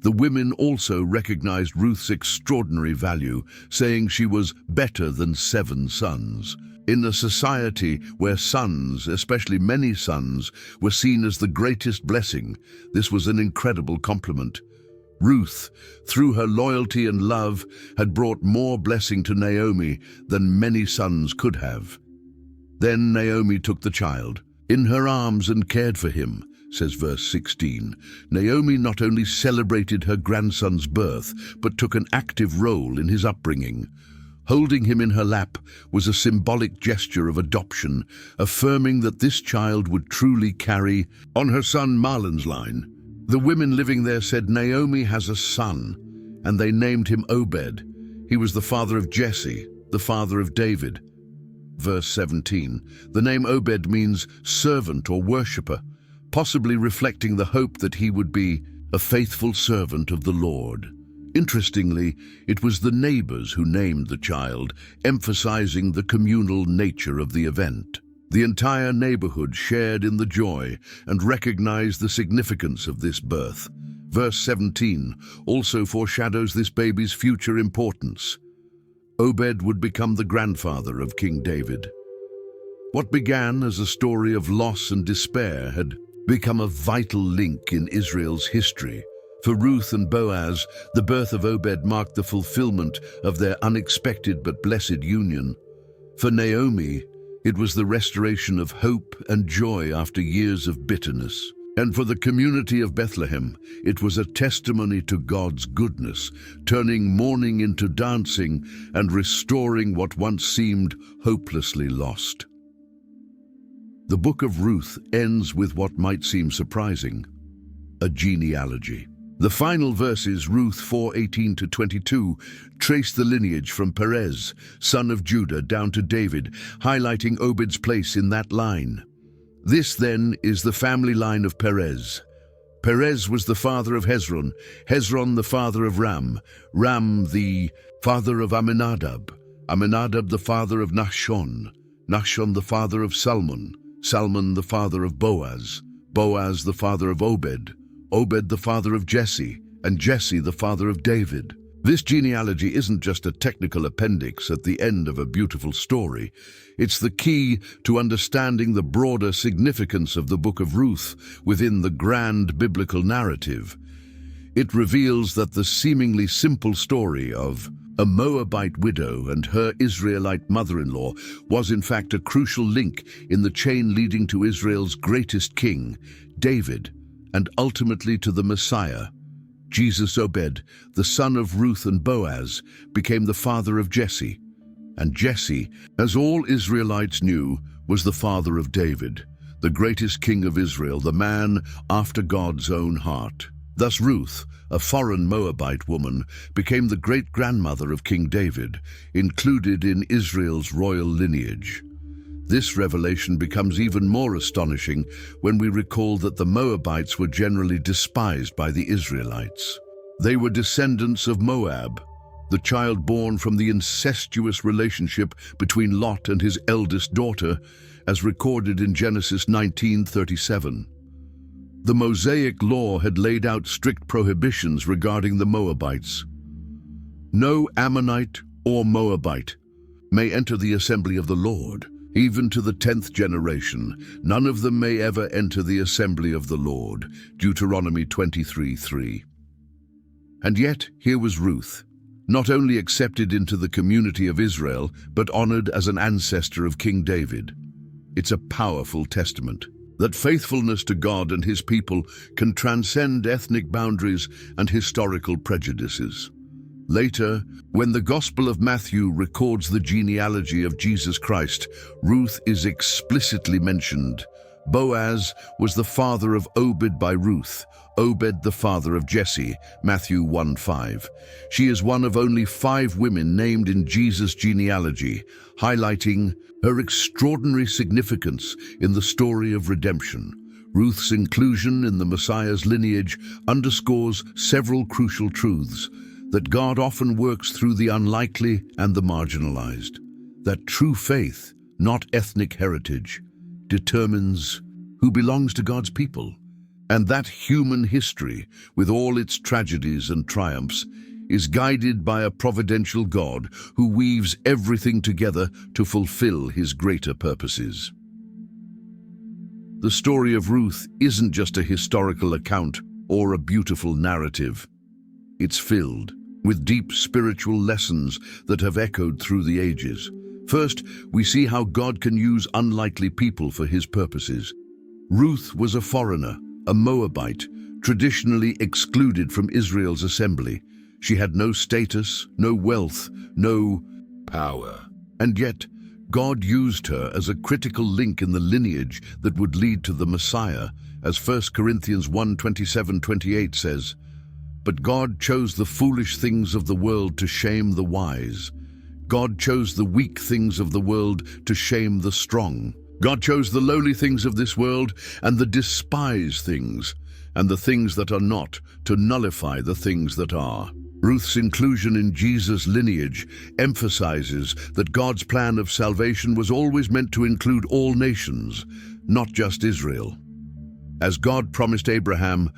The women also recognized Ruth's extraordinary value, saying she was better than 7 sons. In a society where sons, especially many sons, were seen as the greatest blessing, this was an incredible compliment. Ruth, through her loyalty and love, had brought more blessing to Naomi than many sons could have. Then Naomi took the child in her arms and cared for him, says verse 16. Naomi not only celebrated her grandson's birth, but took an active role in his upbringing. Holding him in her lap was a symbolic gesture of adoption, affirming that this child would truly carry on her son Mahlon's line. The women living there said, "Naomi has a son," and they named him Obed. He was the father of Jesse, the father of David. Verse 17. The name Obed means servant or worshipper, possibly reflecting the hope that he would be a faithful servant of the Lord. Interestingly, it was the neighbors who named the child, emphasizing the communal nature of the event. The entire neighborhood shared in the joy and recognized the significance of this birth. Verse 17 also foreshadows this baby's future importance. Obed would become the grandfather of King David. What began as a story of loss and despair had become a vital link in Israel's history. For Ruth and Boaz, the birth of Obed marked the fulfillment of their unexpected but blessed union. For Naomi, it was the restoration of hope and joy after years of bitterness. And for the community of Bethlehem, it was a testimony to God's goodness, turning mourning into dancing and restoring what once seemed hopelessly lost. The book of Ruth ends with what might seem surprising: a genealogy. The final verses, Ruth 4:18-22, trace the lineage from Perez, son of Judah, down to David, highlighting Obed's place in that line. This, then, is the family line of Perez. Perez was the father of Hezron, Hezron the father of Ram, Ram the father of Amminadab, Amminadab the father of Nahshon, Nahshon the father of Salmon, Salmon the father of Boaz, Boaz the father of Obed, Obed the father of Jesse, and Jesse the father of David. This genealogy isn't just a technical appendix at the end of a beautiful story. It's the key to understanding the broader significance of the book of Ruth within the grand biblical narrative. It reveals that the seemingly simple story of a Moabite widow and her Israelite mother-in-law was in fact a crucial link in the chain leading to Israel's greatest king, David, and ultimately to the Messiah. Jesus Obed, the son of Ruth and Boaz, became the father of Jesse. And Jesse, as all Israelites knew, was the father of David, the greatest king of Israel, the man after God's own heart. Thus Ruth, a foreign Moabite woman, became the great-grandmother of King David, included in Israel's royal lineage. This revelation becomes even more astonishing when we recall that the Moabites were generally despised by the Israelites. They were descendants of Moab, the child born from the incestuous relationship between Lot and his eldest daughter, as recorded in Genesis 19:37. The Mosaic law had laid out strict prohibitions regarding the Moabites. No Ammonite or Moabite may enter the assembly of the Lord. Even to the 10th generation, none of them may ever enter the assembly of the Lord. Deuteronomy 23:3. And yet, here was Ruth, not only accepted into the community of Israel, but honored as an ancestor of King David. It's a powerful testament that faithfulness to God and his people can transcend ethnic boundaries and historical prejudices. Later, when the Gospel of Matthew records the genealogy of Jesus Christ, Ruth is explicitly mentioned. Boaz was the father of Obed by Ruth, Obed the father of Jesse, Matthew 1:5. She is one of only 5 women named in Jesus' genealogy, highlighting her extraordinary significance in the story of redemption. Ruth's inclusion in the Messiah's lineage underscores several crucial truths: that God often works through the unlikely and the marginalized, that true faith, not ethnic heritage, determines who belongs to God's people, and that human history, with all its tragedies and triumphs, is guided by a providential God who weaves everything together to fulfill his greater purposes. The story of Ruth isn't just a historical account or a beautiful narrative. It's filled with deep spiritual lessons that have echoed through the ages. First, we see how God can use unlikely people for his purposes. Ruth was a foreigner, a Moabite, traditionally excluded from Israel's assembly. She had no status, no wealth, no power. And yet, God used her as a critical link in the lineage that would lead to the Messiah, as 1 Corinthians 1:27-28 says, "But God chose the foolish things of the world to shame the wise. God chose the weak things of the world to shame the strong. God chose the lowly things of this world and the despised things, and the things that are not, to nullify the things that are." Ruth's inclusion in Jesus' lineage emphasizes that God's plan of salvation was always meant to include all nations, not just Israel. As God promised Abraham,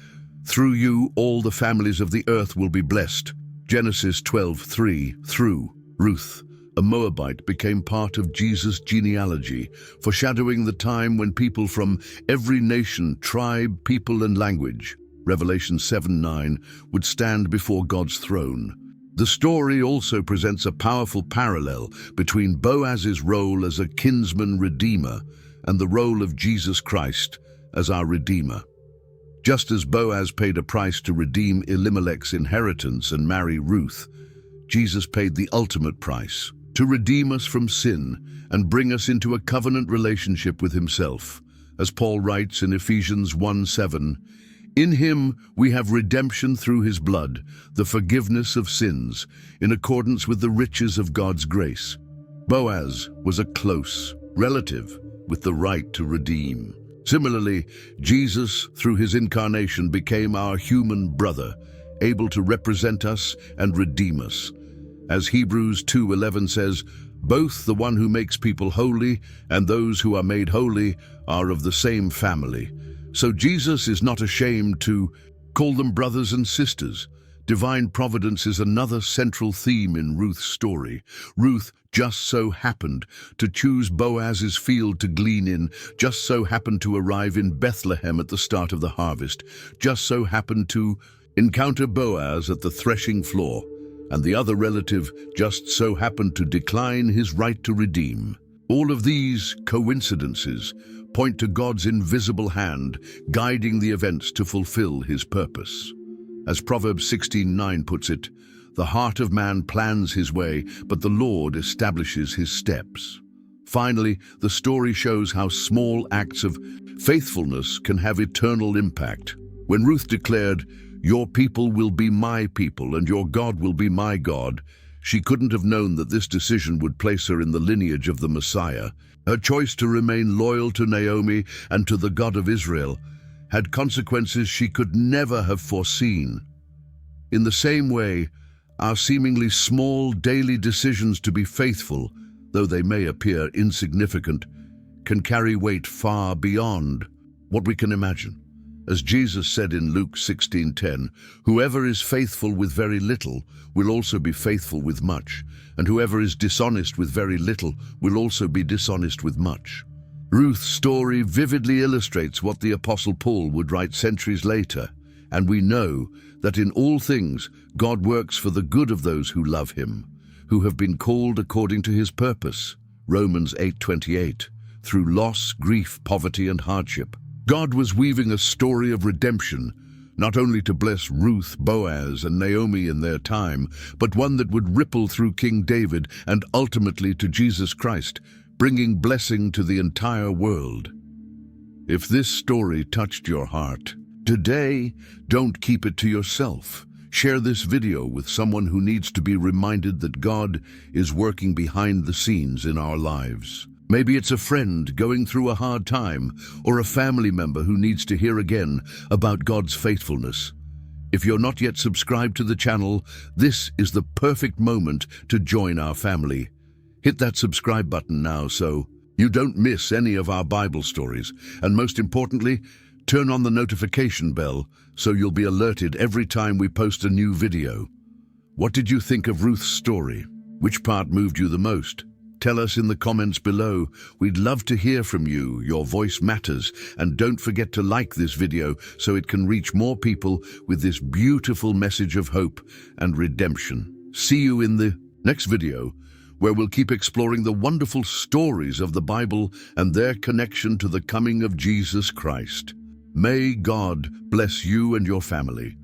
"Through you all the families of the earth will be blessed." Genesis 12:3. Through Ruth, a Moabite, became part of Jesus' genealogy, foreshadowing the time when people from every nation, tribe, people, and language, Revelation 7:9, would stand before God's throne. The story also presents a powerful parallel between Boaz's role as a kinsman redeemer and the role of Jesus Christ as our Redeemer. Just as Boaz paid a price to redeem Elimelech's inheritance and marry Ruth, Jesus paid the ultimate price to redeem us from sin and bring us into a covenant relationship with himself. As Paul writes in Ephesians 1:7, "In him we have redemption through his blood, the forgiveness of sins, in accordance with the riches of God's grace." Boaz was a close relative with the right to redeem. Similarly, Jesus, through his incarnation, became our human brother, able to represent us and redeem us. As Hebrews 2:11 says, both the one who makes people holy and those who are made holy are of the same family. So Jesus is not ashamed to call them brothers and sisters. Divine providence is another central theme in Ruth's story. Ruth just so happened to choose Boaz's field to glean in, just so happened to arrive in Bethlehem at the start of the harvest, just so happened to encounter Boaz at the threshing floor, and the other relative just so happened to decline his right to redeem. All of these coincidences point to God's invisible hand guiding the events to fulfill his purpose. As Proverbs 16:9 puts it, the heart of man plans his way, but the Lord establishes his steps. Finally, the story shows how small acts of faithfulness can have eternal impact. When Ruth declared, "Your people will be my people and your God will be my God," she couldn't have known that this decision would place her in the lineage of the Messiah. Her choice to remain loyal to Naomi and to the God of Israel had consequences she could never have foreseen. In the same way, our seemingly small daily decisions to be faithful, though they may appear insignificant, can carry weight far beyond what we can imagine. As Jesus said in Luke 16:10, "Whoever is faithful with very little will also be faithful with much, and whoever is dishonest with very little will also be dishonest with much." Ruth's story vividly illustrates what the Apostle Paul would write centuries later, and we know that in all things God works for the good of those who love him, who have been called according to his purpose. Romans 8:28. Through loss, grief, poverty, and hardship, God was weaving a story of redemption, not only to bless Ruth, Boaz, and Naomi in their time, but one that would ripple through King David and ultimately to Jesus Christ, bringing blessing to the entire world. If this story touched your heart today, don't keep it to yourself. Share this video with someone who needs to be reminded that God is working behind the scenes in our lives. Maybe it's a friend going through a hard time, or a family member who needs to hear again about God's faithfulness. If you're not yet subscribed to the channel, this is the perfect moment to join our family. Hit that subscribe button now so you don't miss any of our Bible stories, and most importantly, turn on the notification bell so you'll be alerted every time we post a new video. What did you think of Ruth's story? Which part moved you the most? Tell us in the comments below. We'd love to hear from you. Your voice matters. And don't forget to like this video so it can reach more people with this beautiful message of hope and redemption. See you in the next video, where we'll keep exploring the wonderful stories of the Bible and their connection to the coming of Jesus Christ. May God bless you and your family.